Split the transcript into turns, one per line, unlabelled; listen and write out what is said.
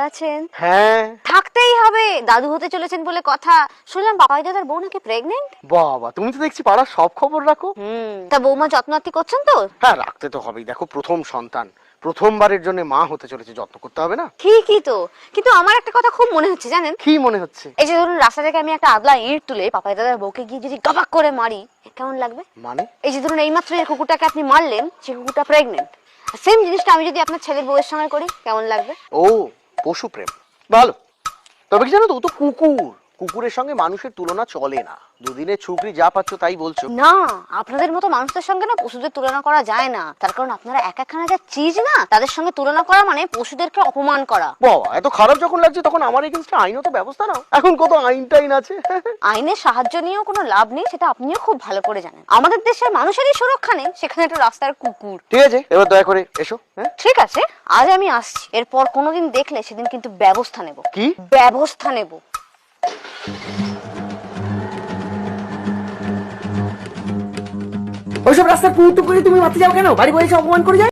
আছেন?
হ্যাঁ।
থাকতেই হবে, দাদু হতে চলেছেন বলে কথা। শুনলাম বাবাই দাদার বউ নাকি প্রেগনেন্ট।
বাবা, তুমি তো দেখছি পাড়ার সব খবর রাখো।
তা বৌমা যত্নার্থী করছেন তো?
হ্যাঁ, রাখতে তো হবেই। দেখো, প্রথম সন্তান, প্রথমবারের জন্য মা হতে চলেছে, যত্ন করতে হবে না?
ঠিকই তো, কিন্তু আমার একটা কথা খুব মনে হচ্ছে জানেন।
কি মনে হচ্ছে?
এই যে ধরুন রাস্তা থেকে আমি একটা আদলা ইট তুলে পাপাই দাদার বউকে গিয়ে যদি গবাক করে মারি, কেমন লাগবে?
মানে?
এই যে ধরুন এইমাত্র যে কুকুরটাকে আপনি মারলেন, সেই কুকুরটা প্রেগনেন্ট। সেম জিনিসটা আমি যদি আপনার ছেলের বউয়ের সঙ্গে করি, কেমন লাগবে?
ও, পশু প্রেম। ভালো। তবে কি জানো তো, ও তো কুকুর। কুকুরের সঙ্গে মানুষের তুলনা চলে না। দুদিনের ছুকরি যা পাচ্ছ তাই বলছো।
না, আপনাদের মতো মানুষদের সঙ্গে না পশুদের তুলনা করা যায় না। তার কারণ আপনারা এক একখানা যা চিজ না, তাদের সঙ্গে তুলনা করা মানে পশুদেরকে অপমান করা।
বাবা, এত খারাপ যখন লাগছে তখন আমার এগেইনস্টে আইনত ব্যবস্থা নাও। এখন কত আইন আছে।
আইনের সাহায্য নিয়েও কোনো লাভ নেই, সেটা আপনিও খুব ভালো করে জানেন। আমাদের দেশের মানুষেরই সুরক্ষা নেই, সেখানে একটা রাস্তার কুকুর।
ঠিক আছে, এবার দয়া করে এসো। হ্যাঁ,
ঠিক আছে, আজ আমি আসছি। এরপর কোনোদিন দেখলে সেদিন কিন্তু ব্যবস্থা নেব।
কি
ব্যবস্থা নেব?
ওইসব রাস্তা পুরো করে তুমি মারতে যাও কেন? বাড়ি বসে অপমান করে যায়।